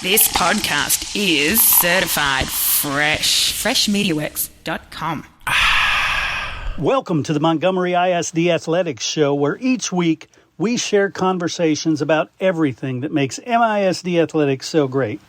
This podcast is certified fresh. Freshmediaworks.com. Welcome to the Montgomery ISD Athletics Show, where each week we share conversations about everything that makes MISD athletics so great.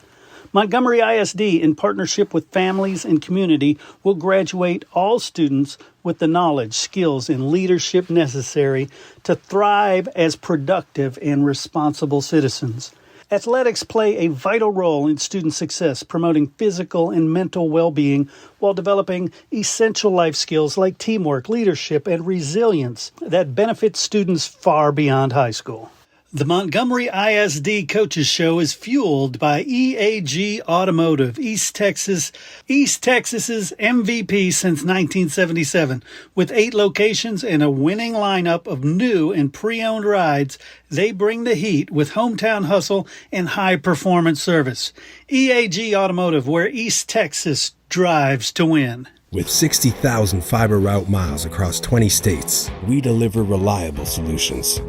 Montgomery ISD, in partnership with families and community, will graduate all students with the knowledge, skills, and leadership necessary to thrive as productive and responsible citizens. Athletics play a vital role in student success, promoting physical and mental well-being while developing essential life skills like teamwork, leadership, and resilience that benefit students far beyond high school. The Montgomery ISD Coaches Show is fueled by EAG Automotive, East Texas's MVP since 1977. With 8 locations and a winning lineup of new and pre-owned rides, they bring the heat with hometown hustle and high-performance service. EAG Automotive, where East Texas drives to win. With 60,000 fiber route miles across 20 states, we deliver reliable solutions.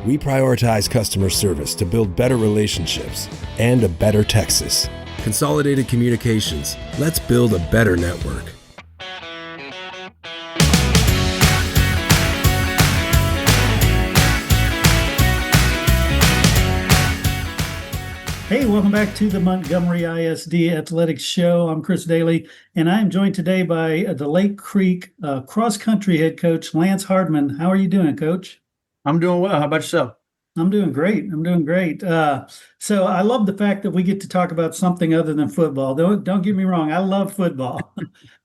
We prioritize customer service to build better relationships and a better Texas. Consolidated Communications. Let's build a better network. Hey, welcome back to the Montgomery ISD Athletics Show. I'm Chris Daly, and I'm joined today by the Lake Creek cross-country head coach, Lance Hardman. How are you doing, Coach? I'm doing well. How about yourself? I'm doing great. So I love the fact that we get to talk about something other than football. Don't get me wrong. I love football,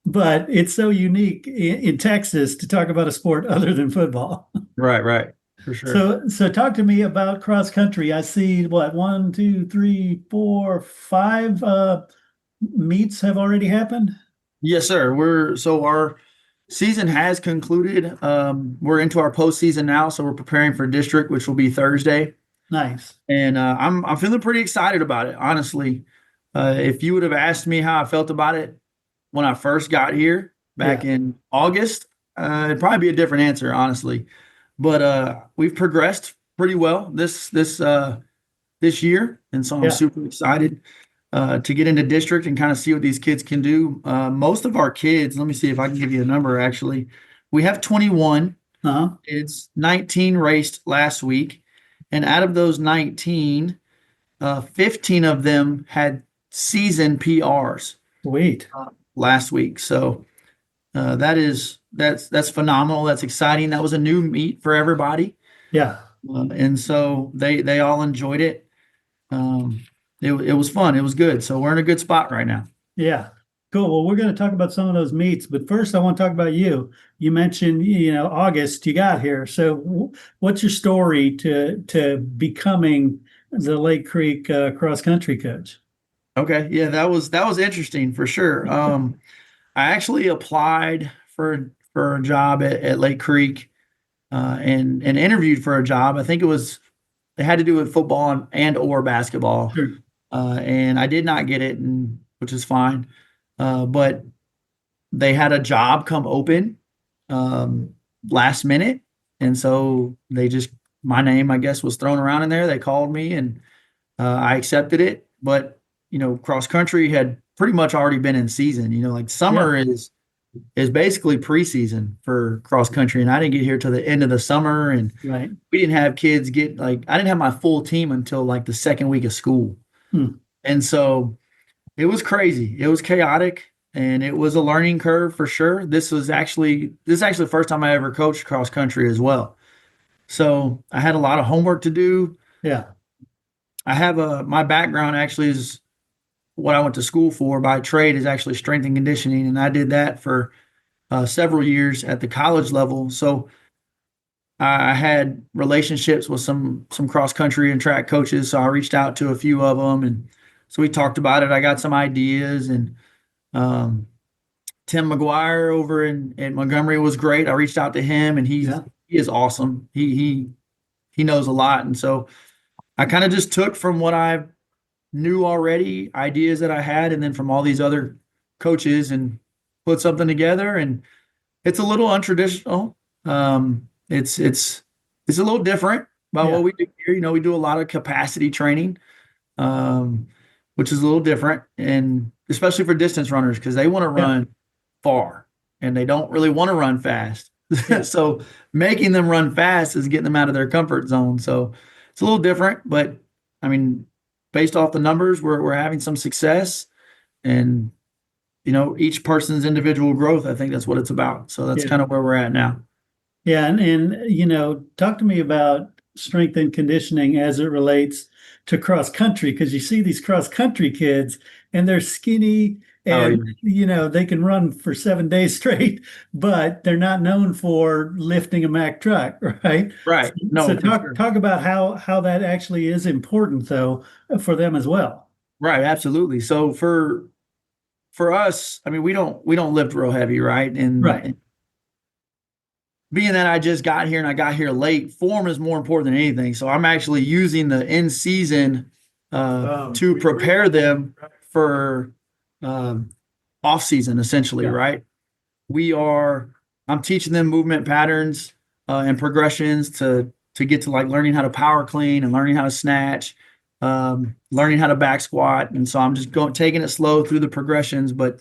but it's so unique in Texas to talk about a sport other than football. Right. For sure. So talk to me about cross country. I see 1, 2, 3, 4, 5 meets have already happened. Yes, sir. Our season has concluded. We're into our postseason now, so we're preparing for district, which will be Thursday. Nice. And I'm feeling pretty excited about it, honestly. If you would have asked me how I felt about it when I first got here back in August, it'd probably be a different answer, honestly. But we've progressed pretty well this year, and so I'm super excited to get into district and kind of see what these kids can do. Most of our kids, let me see if I can give you a number, actually. We have 21. It's 19 raced last week. And out of those 19, 15 of them had season PRs. Sweet. Last week. So that's phenomenal. That's exciting. That was a new meet for everybody. Yeah. And so they all enjoyed it. It was fun. It was good. So we're in a good spot right now. Yeah. Cool. Well, we're going to talk about some of those meets, but first I want to talk about you. You mentioned, August you got here. So what's your story to becoming the Lake Creek cross country coach? Okay. Yeah, that was interesting for sure. I actually applied for a job at Lake Creek and interviewed for a job. I think it had to do with football and or basketball. Sure. And I did not get it, which is fine. But they had a job come open last minute. And so my name, I guess, was thrown around in there. They called me and I accepted it. But, cross country had pretty much already been in season. Like summer is basically preseason for cross country. And I didn't get here till the end of the summer. And right. We didn't have kids I didn't have my full team until the second week of school. And so it was crazy. It was chaotic, and it was a learning curve for sure. This is actually the first time I ever coached cross country as well. So I had a lot of homework to do. Yeah. I have my background actually is what I went to school for by trade is actually strength and conditioning. And I did that for several years at the college level. So I had relationships with some cross country and track coaches. So I reached out to a few of them, and so we talked about it. I got some ideas, and Tim McGuire over in Montgomery was great. I reached out to him, and he is awesome. He knows a lot. And so I kind of just took from what I knew already, ideas that I had, and then from all these other coaches, and put something together. And it's a little untraditional. It's a little different about what we do here. We do a lot of capacity training. which is a little different, and especially for distance runners because they want to Yeah. run far and they don't really want to run fast. Yeah. So making them run fast is getting them out of their comfort zone. So it's a little different, but I mean, based off the numbers, we're having some success, and each person's individual growth. I think that's what it's about. So that's Yeah. kind of where we're at now. Yeah, and talk to me about strength and conditioning as it relates to cross country, because you see these cross country kids and they're skinny Oh, and they can run for 7 days straight, but they're not known for lifting a Mack truck, right? right. No, So for talk sure. talk about how that actually is important though for them as well. Right, absolutely. So for us, I mean, we don't lift real heavy, right? And, Right. and being that I just got here and I got here late, form is more important than anything. So I'm actually using the in season to prepare them for off season, essentially, Yeah. right? I'm teaching them movement patterns and progressions to get to like learning how to power clean and learning how to snatch, learning how to back squat. And so I'm just taking it slow through the progressions. But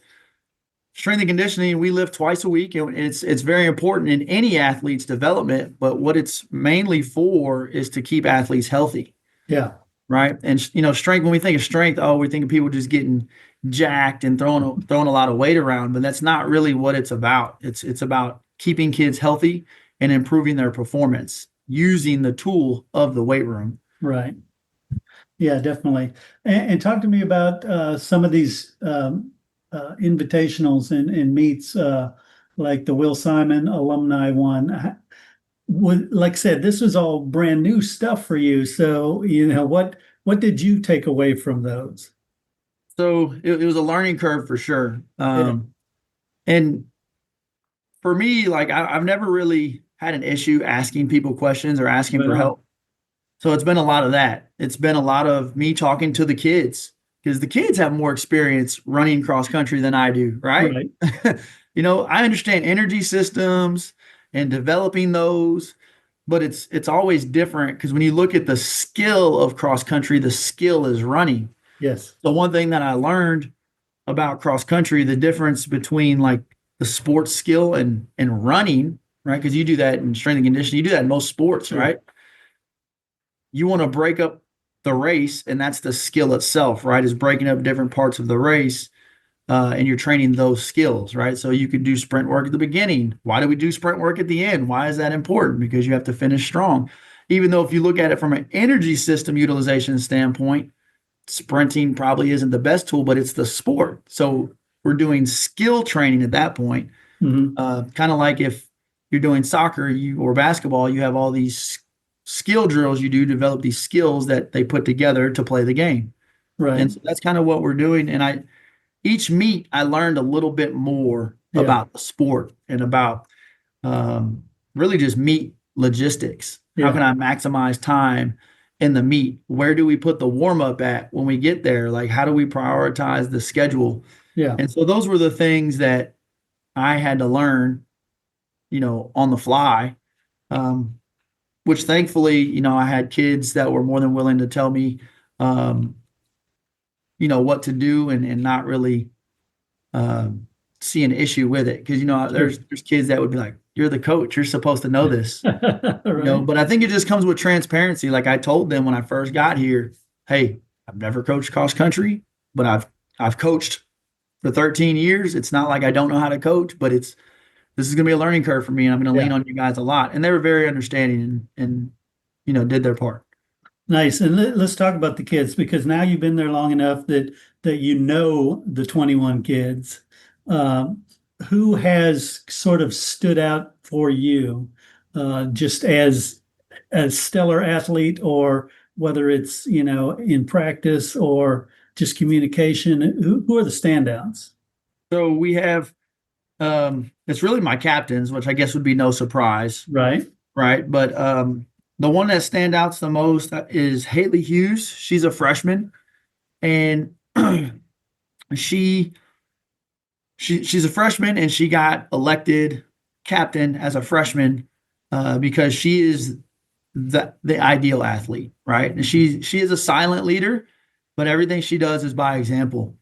strength and conditioning, we lift twice a week, and it's very important in any athlete's development. But what it's mainly for is to keep athletes healthy, Yeah. right? And strength. When we think of strength, we think of people just getting jacked and throwing a lot of weight around, but that's not really what it's about. It's about keeping kids healthy and improving their performance using the tool of the weight room. Right. Yeah, definitely. And talk to me about some of these invitationals and meets, like the Will Simon alumni one. Like I said, this was all brand new stuff for you. So, what did you take away from those? So it was a learning curve for sure. Yeah. And for me, like I've never really had an issue asking people questions or asking Right for on. help. So it's been a lot of that. It's been a lot of me talking to the kids because the kids have more experience running cross country than I do, right? Right. I understand energy systems and developing those, but it's always different because when you look at the skill of cross country, the skill is running. Yes. So one thing that I learned about cross country, the difference between like the sports skill and running, right? Because you do that in strength and conditioning, you do that in most sports, Sure. right? You want to break up the race, and that's the skill itself, right? Is breaking up different parts of the race, and you're training those skills, right? So you could do sprint work at the beginning. Why do we do sprint work at the end? Why is that important? Because you have to finish strong. Even though if you look at it from an energy system utilization standpoint, sprinting probably isn't the best tool, but it's the sport. So we're doing skill training at that point. Mhm. Kind of like if you're doing soccer or basketball, you have all these skill drills you do develop these skills that they put together to play the game. Right. And so that's kind of what we're doing. And each meet, I learned a little bit more Yeah. about the sport and about really just meet logistics. How Yeah. can I maximize time in the meet? Where do we put the warm up at when we get there? Like, how do we prioritize the schedule? Yeah. And so those were the things that I had to learn, on the fly. Which thankfully, I had kids that were more than willing to tell me, what to do and not really see an issue with it. Because, there's kids that would be like, you're the coach, you're supposed to know this, Right. but I think it just comes with transparency. Like I told them when I first got here, hey, I've never coached cross country, but I've coached for 13 years. It's not like I don't know how to coach, but this is going to be a learning curve for me. And I'm going to lean on you guys a lot. And they were very understanding and did their part. Nice. And let's talk about the kids, because now you've been there long enough that the 21 kids. Who has sort of stood out for you, just as stellar athlete, or whether it's in practice or just communication? Who are the standouts? So we have it's really my captains, which I guess would be no surprise, Right. right? But the one that stands out the most is Haley Hughes. She's a freshman, and she's a freshman, and she got elected captain as a freshman because she is the ideal athlete, right? And she is a silent leader, but everything she does is by example.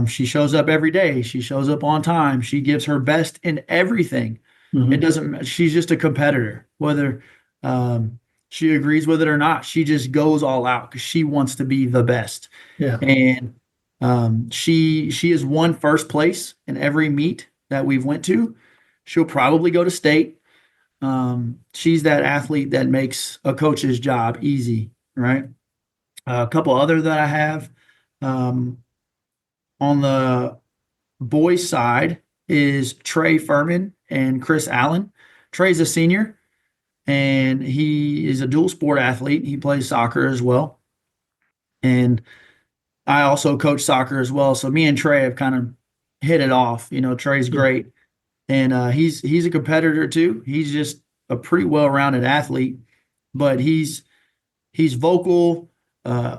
She shows up every day. She shows up on time. She gives her best in everything. It Hmm. doesn't, she's just a competitor, whether um, she agrees with it or not. She just goes all out because she wants to be the best. Yeah. And she has won first place in every meet that we've went to. She'll probably go to state. She's that athlete that makes a coach's job easy, right? A couple other that I have um, on the boys' side is Trey Furman and Chris Allen. Trey's a senior and he is a dual sport athlete. He plays soccer as well. And I also coach soccer as well. So me and Trey have kind of hit it off. You know, Trey's Yeah. great. And he's a competitor too. He's just a pretty well-rounded athlete, but he's vocal. Uh,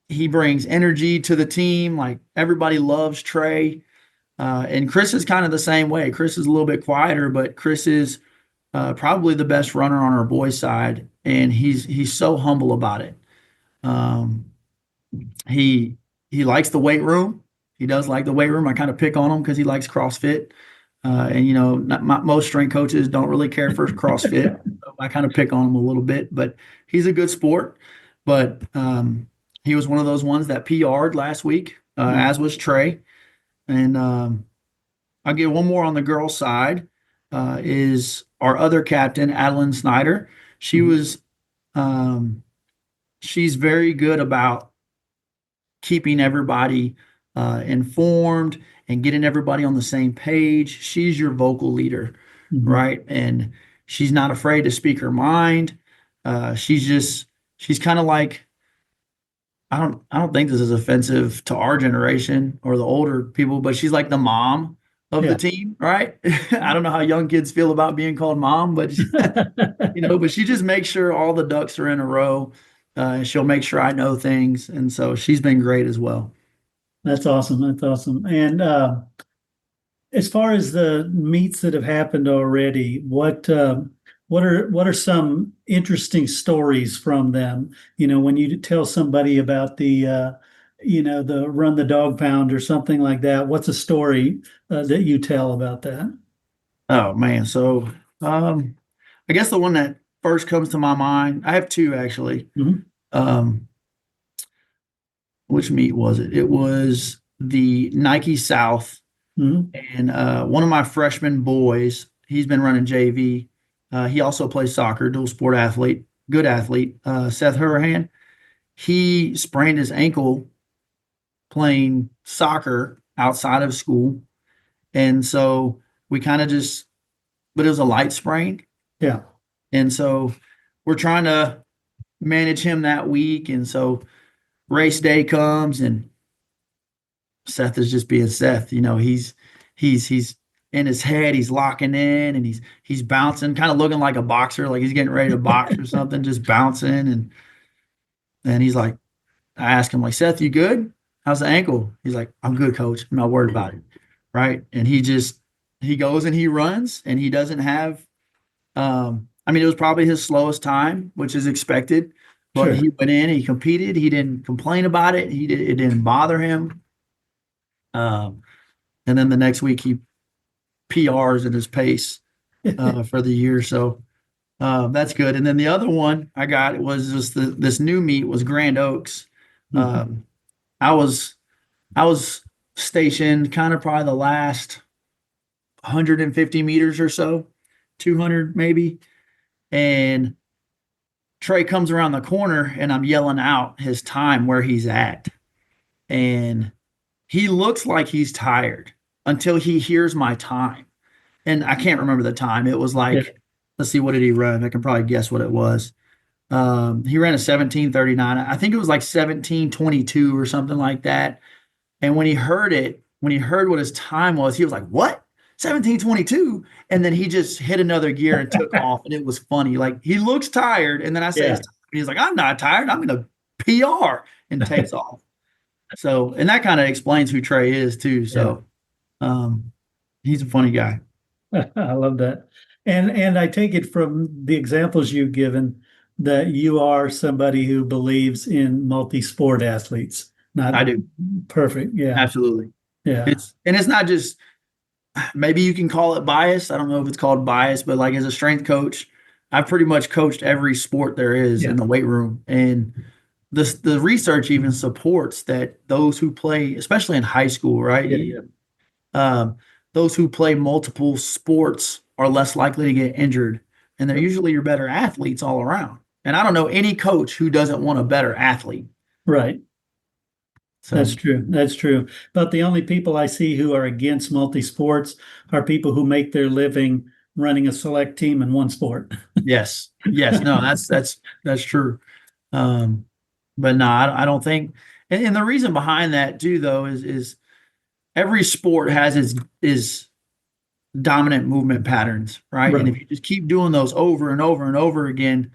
he brings energy to the team. Like everybody loves Trey. And Chris is kind of the same way. Chris is a little bit quieter, but Chris is probably the best runner on our boys' side, and he's so humble about it. Um, he he likes the weight room. He does like the weight room. I kind of pick on him because he likes CrossFit. And you know, most strength coaches don't really care for CrossFit. So I kind of pick on him a little bit, but he's a good sport. But he was one of those ones that PR'd last week, as was Trey. And I'll get one more on the girls' side. Is our other captain, Adeline Snyder. She Mhm. was she's very good about keeping everybody informed and getting everybody on the same page. She's your vocal leader, Mhm. right? And she's not afraid to speak her mind. She's kind of like I don't think this is offensive to our generation or the older people, but she's like the mom of the Yeah. team, right? I don't know how young kids feel about being called mom, but but she just makes sure all the ducks are in a row. She'll make sure I know things, and so she's been great as well. That's awesome. That's awesome. And as far as the meets that have happened already, what are some interesting stories from them? You know, when you tell somebody about the run the dog pound or something like that, what's a story that you tell about that? Oh man, so um, I guess the one that first comes to my mind, I have two actually. Mhm. Um, which meet was it? It was the Nike South, Mhm. and one of my freshman boys, he's been running JV. He also plays soccer, dual sport athlete, good athlete. Seth Hurahan, he sprained his ankle playing soccer outside of school, and so we kind of just, but it was a light sprain, Yeah. and so we're trying to manage him that week, and so race day comes and Seth is just being Seth. You know, he's in his head, he's locking in and he's bouncing, kind of looking like a boxer, like he's getting ready to box or something, just bouncing. And he's like, I asked him, like, Seth, you good? How's the ankle? He's like, I'm good, coach. I'm not worried about it. Right. And he goes and he runs and he doesn't have I mean, it was probably his slowest time, which is expected, but Sure. he went in, he competed, he didn't complain about it, it didn't bother him. Um, and then the next week he PRs in his pace for the year. So that's good. And then the other one I got it was just this new meet was Grand Oaks. Mhm. Um, I was I was stationed kind of probably the last 150 meters or so, 200 maybe, and Trey comes around the corner and I'm yelling out his time where he's at, and he looks like he's tired until he hears my time. And I can't remember the time. It was Yeah. like, let's see, what did he run? I can probably guess what it was. He ran a 17:39. I think it was like 17:22 or something like that. And when he heard what his time was, he was like, "What? 17:22?" And then he just hit another gear and took off. And it was funny. Like he looks tired, and then I say his Yeah. time, and he's like, "I'm not tired. I'm gonna PR," and takes off. So, and that kind of explains who Trey is too. Yeah. So, um, he's a funny guy. I love that. And I take it from the examples you've given that you are somebody who believes in multi-sport athletes, Not I do. perfect. Yeah. Absolutely. Yeah. It's not just, maybe you can call it bias. I don't know if it's called bias, but like as a strength coach, I've pretty much coached every sport there is Yeah. in the weight room. And the research even supports that those who play, especially in high school, right? Yeah. Um, those who play multiple sports are less likely to get injured, and they're Yep. usually your better athletes all around. And I don't know any coach who doesn't want a better athlete. Right. That's So true. That's true. But the only people I see who are against multi-sports are people who make their living running a select team in one sport. yes, yes, no, that's true. Um, but no, I don't think. And the reason behind that too, though, is every sport has its dominant movement patterns, right? And Right. if you just keep doing those over and over and over again,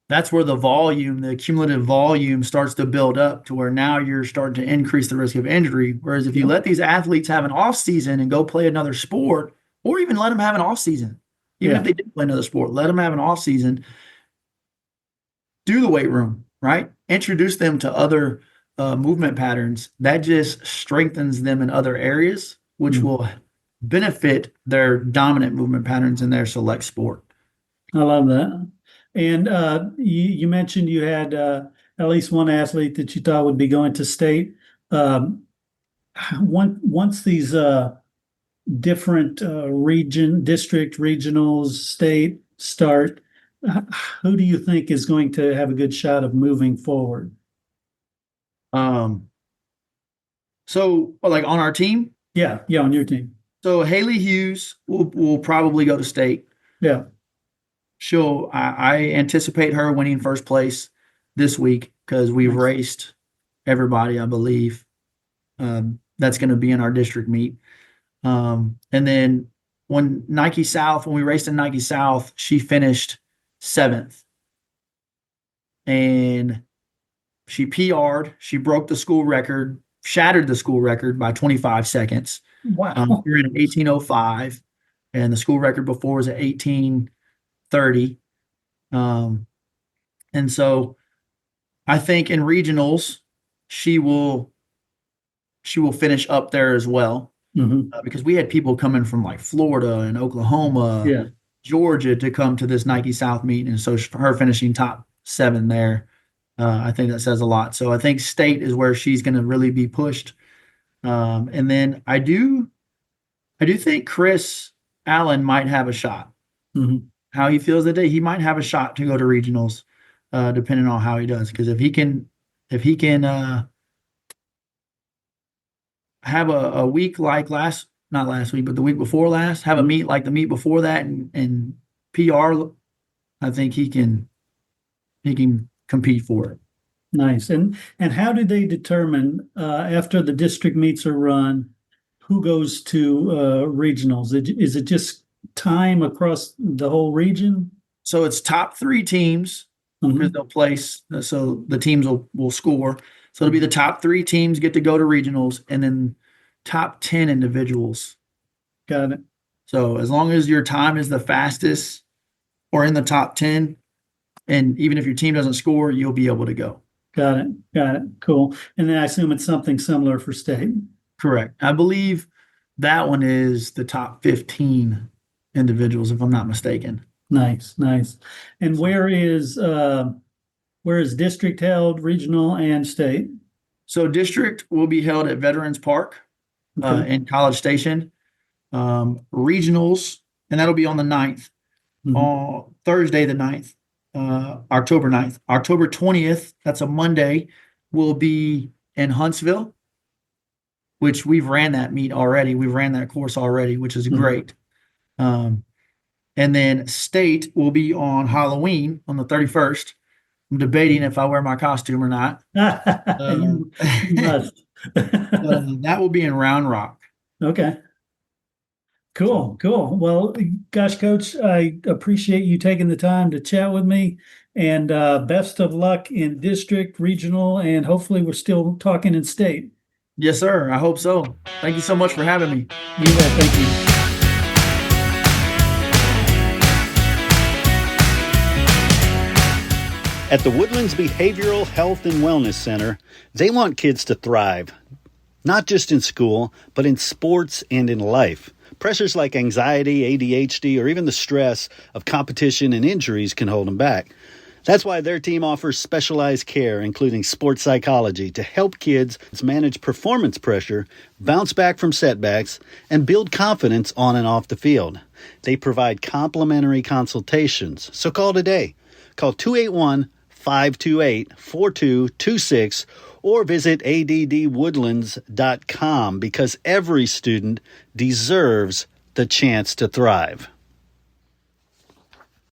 that's where the volume, the cumulative volume starts to build up to where now you're starting to increase the risk of injury. Whereas if you let these athletes have an off season and go play another sport, or even let them have an off season, even if they did play another sport, let them have an off season, do the weight room, right? Introduce them to other movement patterns. That just strengthens them in other areas, which will benefit their dominant movement patterns in their select sport. I love that. And you mentioned you had at least one athlete that you thought would be going to state. Um, once these different district, regionals, state start, who do you think is going to have a good shot of moving forward? Um, so like on our team, Yeah, on your team. so Haley Hughes will probably go to state. Yeah, I anticipate her winning first place this week because we've Nice. raced everybody, I believe. That's going to be in our district meet. And then when we raced in Nike South, she finished 7th. And she PR'd. She broke the school record, shattered the school record by 25 seconds. wow. We're in 18:05, and the school record before was at 18:30. And so I think in regionals, she will finish up there as well. Because we had people coming from like Florida and Oklahoma, Yeah, Georgia to come to this Nike South meet. And so her finishing top 7 there, I think that says a lot. So I think state is where she's going to really be pushed. And then I do think Chris Allen might have a shot. How he feels that day, he might have a shot to go to regionals, depending on how he does. Because if he can have a week like not last week, but the week before last, have a meet like the meet before that and PR, I think he can compete for it. nice. And how do they determine after the district meets are run, who goes to regionals? Is it just time across the whole region? So it's top 3 teams because they'll place. So the teams will score. So it'll be the top 3 teams get to go to regionals, and then top 10 individuals. Got it. So as long as your time is the fastest or in the top 10, and even if your team doesn't score, you'll be able to go. Got it. Cool. And then I assume it's something similar for state. Correct. I believe that one is the top 15 individuals, if I'm not mistaken. Nice. And where is district held, regional and state? So district will be held at Veterans Park in College Station. Regionals, and that'll be on the 9th, on Thursday the 9th, October 9th. October 20th, that's a Monday, will be in Huntsville, which we've ran that meet already. We've ran that course already, which is great. And then state will be on Halloween on the 31st. I'm debating if I wear my costume or not. You must. That will be in Round Rock. Okay. Cool. Well, gosh, Coach, I appreciate you taking the time to chat with me, and best of luck in district, regional, and hopefully we're still talking in state. Yes, sir. I hope so. Thank you so much for having me. You bet. Thank you. At the Woodlands Behavioral Health and Wellness Center, they want kids to thrive, not just in school, but in sports and in life. Pressures like anxiety, ADHD, or even the stress of competition and injuries can hold them back. That's why their team offers specialized care, including sports psychology, to help kids manage performance pressure, bounce back from setbacks, and build confidence on and off the field. They provide complimentary consultations, so call today. Call 281-528-4226 or visit addwoodlands.com because every student deserves the chance to thrive.